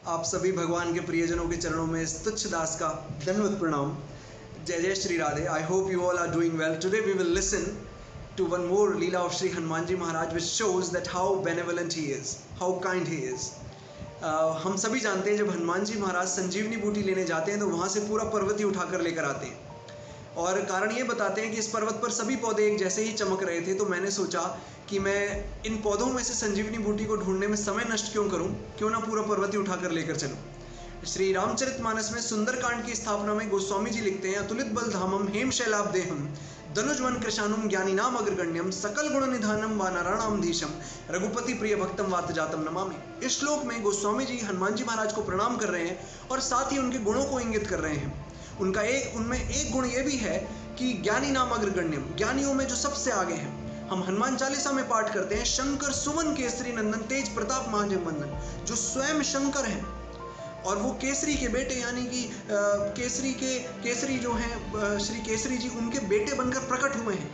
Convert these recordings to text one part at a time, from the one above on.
आप सभी भगवान के प्रियजनों के चरणों में इस तुच्छ दास का दंडवत प्रणाम। जय जय Shri Radhe. I hope you all are doing well. Today we will listen to one more Leela of Sri Hanuman Ji Maharaj, which shows that how benevolent he is, how kind he is. हम सभी जानते हैं जब हनुमान जी महाराज संजीवनी बूटी लेने जाते हैं तो वहाँ से पूरा पर्वत ही उठाकर लेकर आते हैं, और कारण ये बताते हैं कि इस पर्वत पर सभी पौधे एक जैसे ही चमक रहे थे। तो मैंने सोचा कि मैं इन पौधों में से संजीवनी बूटी को ढूंढने में समय नष्ट क्यों करूं, क्यों ना पूरा पर्वत ही उठाकर लेकर चलूं। श्री रामचरितमानस में सुंदरकांड की स्थापना में गोस्वामी जी लिखते हैं, अतुलित बल धामम हेम शैलाभ देहम धनुजवन कृशानुम ज्ञानीनाम अग्रगण्यम सकल गुण निधानम वानराणाम धीशम रघुपति प्रिय भक्तम वात जातम नमामि। इस श्लोक में गोस्वामी जी हनुमान जी महाराज को प्रणाम कर रहे हैं और साथ ही उनके गुणों को इंगित कर रहे हैं। उनमें एक गुण ये भी है कि ज्ञानी नाम अग्रगण्यम, ज्ञानियों में जो सबसे आगे हैं। हम हनुमान चालीसा में पाठ करते हैं, शंकर सुवन केसरी नंदन तेज प्रताप महाजगवंदन, जो स्वयं शंकर हैं और वो केसरी के बेटे यानी कि केसरी जो हैं श्री केसरी जी, उनके बेटे बनकर प्रकट हुए हैं।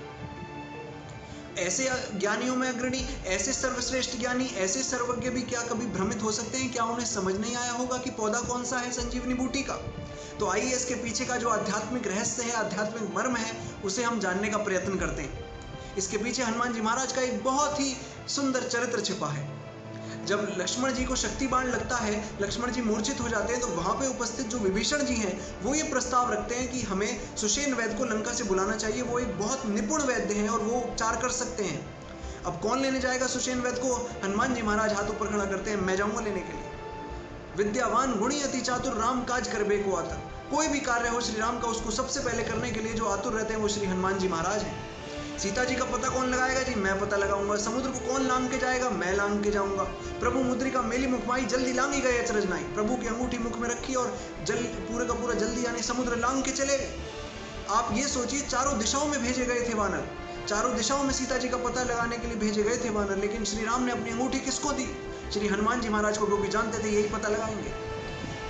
ऐसे ज्ञानियों में अग्रणी, ऐसे सर्वश्रेष्ठ ज्ञानी, ऐसे सर्वज्ञ भी क्या कभी भ्रमित हो सकते हैं? क्या उन्हें समझ नहीं आया होगा कि पौधा कौन सा है संजीवनी बूटी का? तो आइए इसके पीछे का जो आध्यात्मिक रहस्य है, आध्यात्मिक मर्म है, उसे हम जानने का प्रयत्न करते हैं। इसके पीछे हनुमान जी महाराज का एक बहुत ही सुंदर चरित्र छिपा है। जब लक्ष्मण जी को शक्ति बाण लगता है, लक्ष्मण जी मूर्छित हो जाते हैं, तो वहां पे उपस्थित जो विभीषण जी हैं वो ये प्रस्ताव रखते हैं कि हमें सुषेण वैद्य को लंका से बुलाना चाहिए। वो एक बहुत निपुण वैद्य हैं और वो उपचार कर सकते हैं। अब कौन लेने जाएगा सुषेण वैद्य को? हनुमान जी महाराज हाथ ऊपर खड़ा करते हैं, मैं जाऊंगा लेने के लिए। विद्यावान गुणी अति चातुर राम काज करबे को आतुर। कोई भी कार्य हो श्री राम का, उसको सबसे पहले करने के लिए जो आतुर रहते हैं वो श्री हनुमान जी महाराज हैं। सीता जी का पता कौन लगाएगा जी? मैं पता लगाऊंगा। समुद्र को कौन लांग के जाएगा? मैं लांग के जाऊंगा। प्रभु मुद्रिका मेली मुखमाई जल्दी लांगी गए अचरज नाई। प्रभु की अंगूठी मुख में रखी और पूरे का पूरा जल्दी यानी समुद्र लांग के चले गए। आप ये सोचिए, चारों दिशाओं में भेजे गए थे वानर, चारों दिशाओं में सीता जी का पता लगाने के लिए भेजे गए थे वानर, लेकिन श्री राम ने अपनी अंगूठी किसको दी? श्री हनुमान जी महाराज को, क्योंकि जानते थे यही पता लगाएंगे।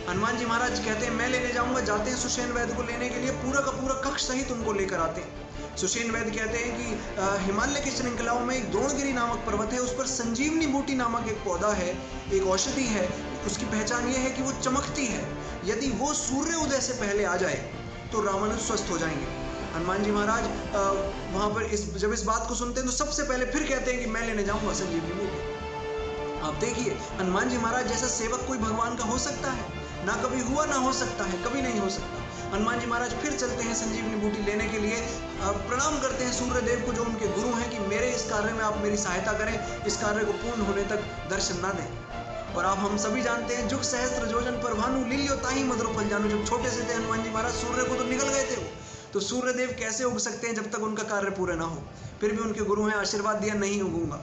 हनुमान जी महाराज कहते हैं मैं लेने जाऊंगा। जाते हैं सुषेण वैद्य को लेने के लिए, पूरा का पूरा कक्ष सहित उनको लेकर आते हैं। सुषेण वैद्य कहते हैं कि हिमालय की श्रृंखलाओं में एक द्रोणगिरी नामक पर्वत है, उस पर संजीवनी बूटी नामक एक पौधा है, एक औषधि है। उसकी पहचान ये है कि वो चमकती है। यदि वो सूर्य उदय से पहले आ जाए तो रामानुज स्वस्थ हो जाएंगे। हनुमान जी महाराज वहां पर जब इस बात को सुनते हैं तो सबसे पहले फिर कहते हैं कि मैं लेने जाऊंगा संजीवनी बूटी। आप देखिए, हनुमान जी महाराज जैसा सेवक कोई भगवान का हो सकता है? ना कभी हुआ, ना हो सकता है, कभी नहीं हो सकता। हनुमान जी महाराज फिर चलते हैं संजीवनी बूटी लेने के लिए। प्रणाम करते हैं सूर्य देव को जो उनके गुरु हैं कि मेरे इस कार्य में आप मेरी सहायता करें, इस कार्य को पूर्ण होने तक दर्शन ना दें। और आप हम सभी जानते हैं, जुग सहस्त्र जोजन पर भानु लील्यो ताही मधुर फल जानू। जब छोटे से थे हनुमान जी महाराज, सूर्य को तो निकल गए थे वो, तो सूर्य देव कैसे उग सकते हैं जब तक उनका कार्य पूरा ना हो? फिर भी उनके गुरु हैं, आशीर्वाद दिया नहीं उगूंगा।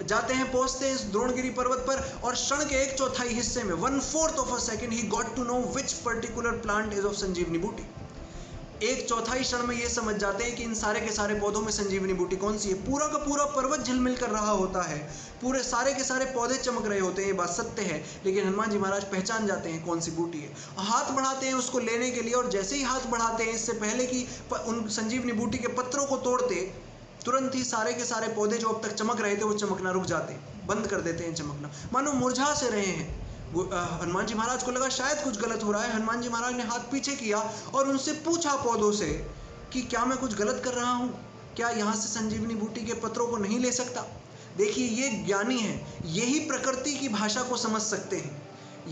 जाते हैं, पहुंचते हैं इस द्रोणगिरी पर्वत पर, और क्षण के 1/4 हिस्से में 1/4 of a second he got to know which particular plant is of संजीवनी बूटी। 1/4 क्षण में ये समझ जाते हैं कि इन सारे के सारे पौधों में संजीवनी बूटी कौन सी है। पूरा का पूरा पर्वत झिलमिल कर रहा होता है, पूरे सारे के सारे पौधे चमक रहे होते हैं, ये बात सत्य है। लेकिन हनुमान जी महाराज पहचान जाते हैं कौन सी बूटी है, हाथ बढ़ाते हैं उसको लेने के लिए, और जैसे ही हाथ बढ़ाते हैं, इससे पहले कि उन संजीवनी बूटी के पत्रों को तोड़ते, तुरंत ही सारे के सारे पौधे जो अब तक चमक रहे थे वो चमकना रुक जाते हैं, बंद कर देते हैं चमकना, मानो मुरझा से रहे हैं। हनुमान जी महाराज को लगा शायद कुछ गलत हो रहा है। हनुमान जी महाराज ने हाथ पीछे किया और उनसे पूछा पौधों से कि क्या मैं कुछ गलत कर रहा हूँ? क्या यहाँ से संजीवनी बूटी के पत्रों को नहीं ले सकता? देखिए, ये ज्ञानी है, यही प्रकृति की भाषा को समझ सकते हैं,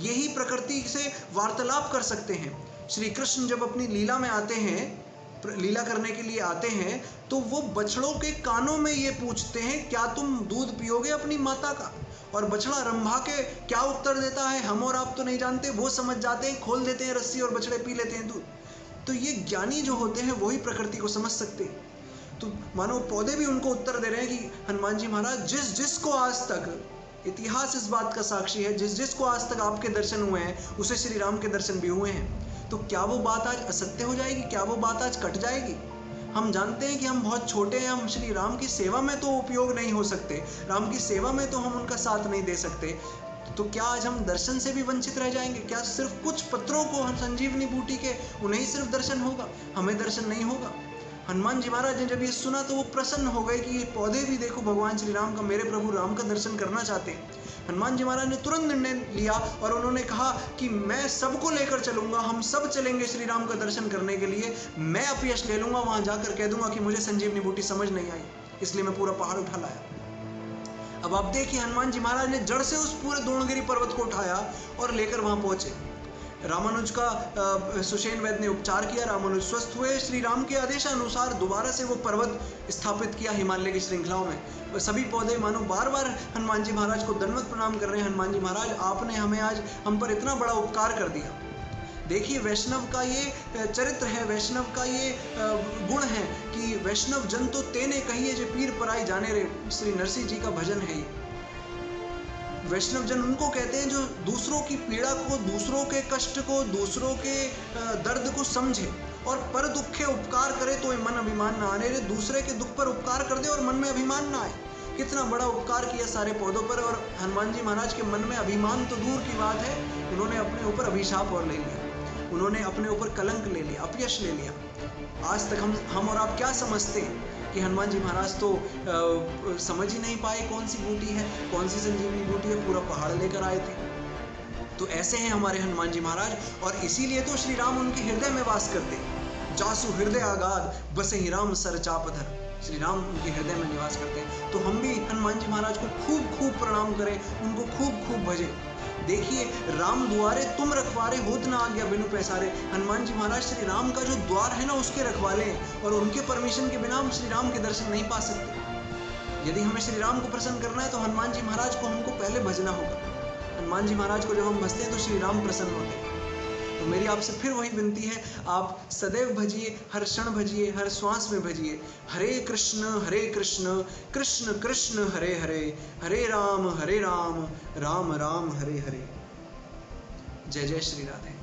यही प्रकृति से वार्तालाप कर सकते हैं। श्री कृष्ण जब अपनी लीला में आते हैं, लीला करने के लिए आते हैं, तो वो बछड़ों के कानों में ये पूछते हैं, क्या तुम दूध पियोगे अपनी माता का? और बछड़ा रंभा के क्या उत्तर देता है, हम और आप तो नहीं जानते। वो समझ जाते हैं, खोल देते हैं रस्सी और बछड़े पी लेते हैं दूध। तो ये ज्ञानी जो होते हैं वही प्रकृति को समझ सकते हैं। तो मानो पौधे भी उनको उत्तर दे रहे हैं कि हनुमान जी महाराज, जिस जिसको आज तक, इतिहास इस बात का साक्षी है, जिस जिसको आज तक आपके दर्शन हुए हैं उसे श्री राम के दर्शन भी हुए हैं। तो क्या वो बात आज असत्य हो जाएगी? क्या वो बात आज कट जाएगी? हम जानते हैं कि हम बहुत छोटे हैं, हम श्री राम की सेवा में तो उपयोग नहीं हो सकते, राम की सेवा में तो हम उनका साथ नहीं दे सकते। तो क्या आज हम दर्शन से भी वंचित रह जाएंगे? क्या सिर्फ कुछ पत्रों को संजीवनी बूटी के उन्हें ही सिर्फ दर्शन होगा, हमें दर्शन नहीं होगा? हनुमान जी महाराज ने जब ये सुना तो वो प्रसन्न हो गए कि ये पौधे भी देखो भगवान श्री राम का, मेरे प्रभु राम का दर्शन करना चाहते हैं। हनुमान जी महाराज ने तुरंत निर्णय लिया और उन्होंने कहा कि मैं सबको लेकर चलूंगा, हम सब चलेंगे श्री राम का दर्शन करने के लिए। मैं अपयश ले लूंगा, वहां जाकर कह दूंगा कि मुझे संजीवनी बूटी समझ नहीं आई, इसलिए मैं पूरा पहाड़ उठा लाया। अब आप देखिए, हनुमान जी महाराज ने जड़ से उस पूरे द्रोणगिरी पर्वत को उठाया और लेकर वहां पहुंचे। रामानुज का सुषेण वैद्य ने उपचार किया, रामानुज स्वस्थ हुए। श्री राम के आदेशानुसार दोबारा से वो पर्वत स्थापित किया हिमालय की श्रृंखलाओं में। सभी पौधे मानो बार बार हनुमान जी महाराज को दंडवत प्रणाम कर रहे हैं, हनुमान जी महाराज आपने हमें आज हम पर इतना बड़ा उपकार कर दिया। देखिए, वैष्णव का ये चरित्र है, वैष्णव का ये गुण है कि वैष्णव जन तो तेने कहिए जे पीर पराई जाने रे। श्री नरसिंह जी का भजन है ये। वैष्णव जन उनको कहते हैं जो दूसरों की पीड़ा को, दूसरों के कष्ट को, दूसरों के दर्द को समझे और पर दुखे उपकार करे तो मन अभिमान ना आने रे। दूसरे के दुख पर उपकार कर दे और मन में अभिमान ना आए। कितना बड़ा उपकार किया सारे पौधों पर। और हनुमान जी महाराज के मन में अभिमान तो दूर की बात है, उन्होंने अपने ऊपर अभिशाप और ले लिया, उन्होंने अपने ऊपर कलंक ले लिया, अपयश ले लिया। आज तक हम और आप क्या समझते हैं कि हनुमान जी महाराज तो समझ ही नहीं पाए कौन सी बूटी है, कौन सी संजीवनी बूटी है, पूरा पहाड़ लेकर आए थे। तो ऐसे हैं हमारे हनुमान जी महाराज, और इसीलिए तो श्री राम उनके हृदय में वास करते। जासु हृदय आगाध बसहि राम सर चापधर। श्री राम उनके हृदय में निवास करते हैं। तो हम भी हनुमान जी महाराज को खूब खूब प्रणाम करें, उनको खूब खूब भजें। देखिए, राम द्वारे तुम रखवारे होत ना आज्ञा बिनु पैसारे। हनुमान जी महाराज श्री राम का जो द्वार है ना, उसके रखवाले हैं, और उनके परमिशन के बिना हम श्री राम के दर्शन नहीं पा सकते। यदि हमें श्री राम को प्रसन्न करना है तो हनुमान जी महाराज को हमको पहले भजना होगा। हनुमान जी महाराज को जब हम भजते हैं तो श्री राम प्रसन्न होते हैं। तो मेरी आपसे फिर वही विनती है, आप सदैव भजिए, हर क्षण भजिए, हर श्वास में भजिए। हरे कृष्ण कृष्ण कृष्ण हरे हरे, हरे राम राम राम हरे हरे। जय जय श्री राधे।